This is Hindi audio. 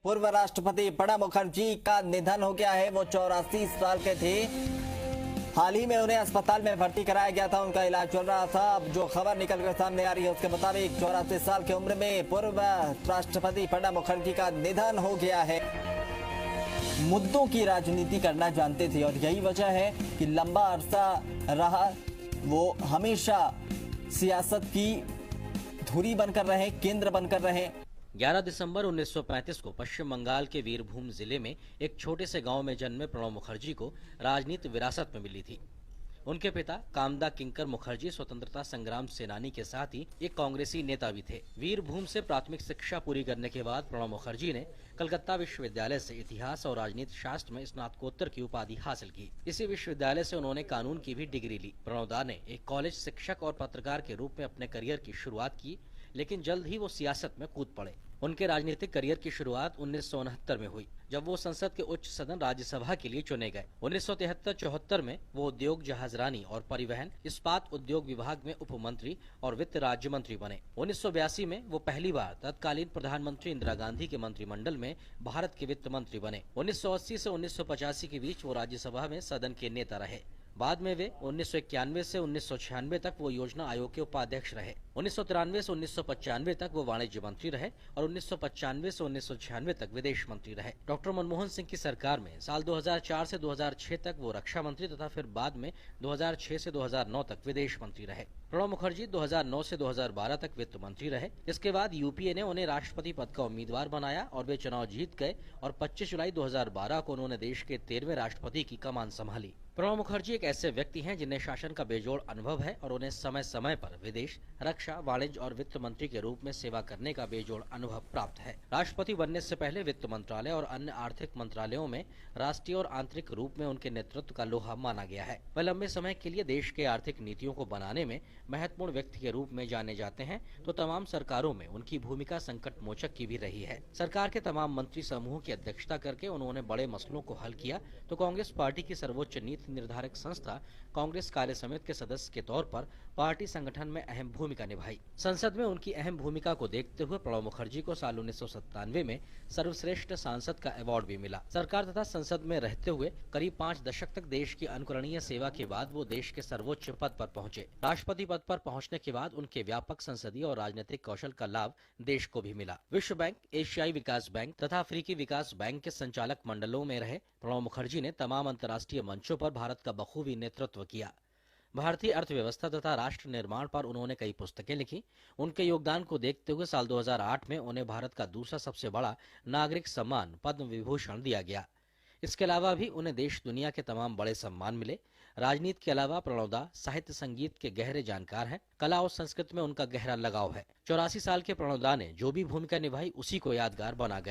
पूर्व राष्ट्रपति प्रणब मुखर्जी का निधन हो गया है। वो 84 साल के थे। हाल ही में उन्हें अस्पताल में भर्ती कराया गया था, उनका इलाज चल रहा था। अब जो खबर निकल कर सामने आ रही है उसके मुताबिक 84 साल की उम्र में पूर्व राष्ट्रपति प्रणब मुखर्जी का निधन हो गया है। मुद्दों की राजनीति करना जानते थे और यही वजह है कि लंबा अरसा रहा वो हमेशा सियासत की धुरी बनकर रहे, केंद्र बनकर रहे। 11 दिसंबर 1935 को पश्चिम बंगाल के वीरभूम जिले में एक छोटे से गांव में जन्मे प्रणब मुखर्जी को राजनीति विरासत में मिली थी। उनके पिता कामदा किंकर मुखर्जी स्वतंत्रता संग्राम सेनानी के साथ ही एक कांग्रेसी नेता भी थे। वीरभूम से प्राथमिक शिक्षा पूरी करने के बाद प्रणब मुखर्जी ने कलकत्ता विश्वविद्यालय से इतिहास और राजनीति शास्त्र में स्नातकोत्तर की उपाधि हासिल की। इसी विश्वविद्यालय से उन्होंने कानून की भी डिग्री ली। प्रणब ने एक कॉलेज शिक्षक और पत्रकार के रूप में अपने करियर की शुरुआत की, लेकिन जल्द ही वो सियासत में कूद पड़े। उनके राजनीतिक करियर की शुरुआत 1969 में हुई, जब वो संसद के उच्च सदन राज्यसभा के लिए चुने गए। 1973-74 में वो उद्योग, जहाजरानी और परिवहन, इस्पात उद्योग विभाग में उप मंत्री और वित्त राज्य मंत्री बने। 1982 में वो पहली बार तत्कालीन प्रधानमंत्री इंदिरा गांधी के मंत्रिमंडल में भारत के वित्त मंत्री बने। 1980 से 1985 के बीच वो राज्यसभा में सदन के नेता रहे। बाद में वे 1991 से 1996 तक वो योजना आयोग के उपाध्यक्ष रहे। 1993 से 1995 तक वो वाणिज्य मंत्री रहे और 1995 से 1996 तक विदेश मंत्री रहे। डॉक्टर मनमोहन सिंह की सरकार में साल 2004 से 2006 तक वो रक्षा मंत्री तथा फिर बाद में 2006 से 2009 तक विदेश मंत्री रहे। प्रणब मुखर्जी 2009 से 2012 तक वित्त मंत्री रहे। इसके बाद यूपीए ने उन्हें राष्ट्रपति पद का उम्मीदवार बनाया और वे चुनाव जीत गए और 25 जुलाई 2012 को उन्होंने देश के 13वें राष्ट्रपति की कमान संभाली। प्रणब मुखर्जी एक ऐसे व्यक्ति हैं जिन्हें शासन का बेजोड़ अनुभव है और उन्हें समय समय पर विदेश, रक्षा, वाणिज्य और वित्त मंत्री के रूप में सेवा करने का बेजोड़ अनुभव प्राप्त है। राष्ट्रपति बनने से पहले वित्त मंत्रालय और अन्य आर्थिक मंत्रालयों में राष्ट्रीय और आंतरिक रूप में उनके नेतृत्व का लोहा माना गया है। वह लंबे समय के लिए देश के आर्थिक नीतियों को बनाने में महत्वपूर्ण व्यक्ति के रूप में जाने जाते हैं, तो तमाम सरकारों में उनकी भूमिका संकट मोचक की भी रही है। सरकार के तमाम मंत्री समूह की अध्यक्षता करके उन्होंने बड़े मसलों को हल किया, तो कांग्रेस पार्टी की सर्वोच्च नीति निर्धारक संस्था कांग्रेस कार्य समिति के सदस्य के तौर पर पार्टी संगठन में अहम भूमिका निभाई। संसद में उनकी अहम भूमिका को देखते हुए प्रणब मुखर्जी को साल 1997 में सर्वश्रेष्ठ सांसद का अवार्ड भी मिला। सरकार तथा संसद में रहते हुए करीब 5 दशक तक देश की अनुकरणीय सेवा के बाद वो देश के सर्वोच्च पद पर पहुंचे। राष्ट्रपति पद पर पहुंचने के बाद उनके व्यापक संसदीय और राजनीतिक कौशल का लाभ देश को भी मिला। विश्व बैंक, एशियाई विकास बैंक तथा अफ्रीकी विकास बैंक के संचालक मंडलों में रहे प्रणब मुखर्जी ने तमाम अंतर्राष्ट्रीय मंचों पर भारत का बखूबी नेतृत्व किया। भारतीय अर्थव्यवस्था तथा राष्ट्र निर्माण पर उन्होंने कई पुस्तकें लिखी। उनके योगदान को देखते हुए साल 2008 में उन्हें भारत का दूसरा सबसे बड़ा नागरिक सम्मान पद्म विभूषण दिया गया। इसके अलावा भी उन्हें देश दुनिया के तमाम बड़े सम्मान मिले। राजनीति के अलावा प्रणब साहित्य संगीत के गहरे जानकार हैं। कला और संस्कृत में उनका गहरा लगाव है। 84 साल के प्रणब ने जो भी भूमिका निभाई उसी को यादगार बना गया।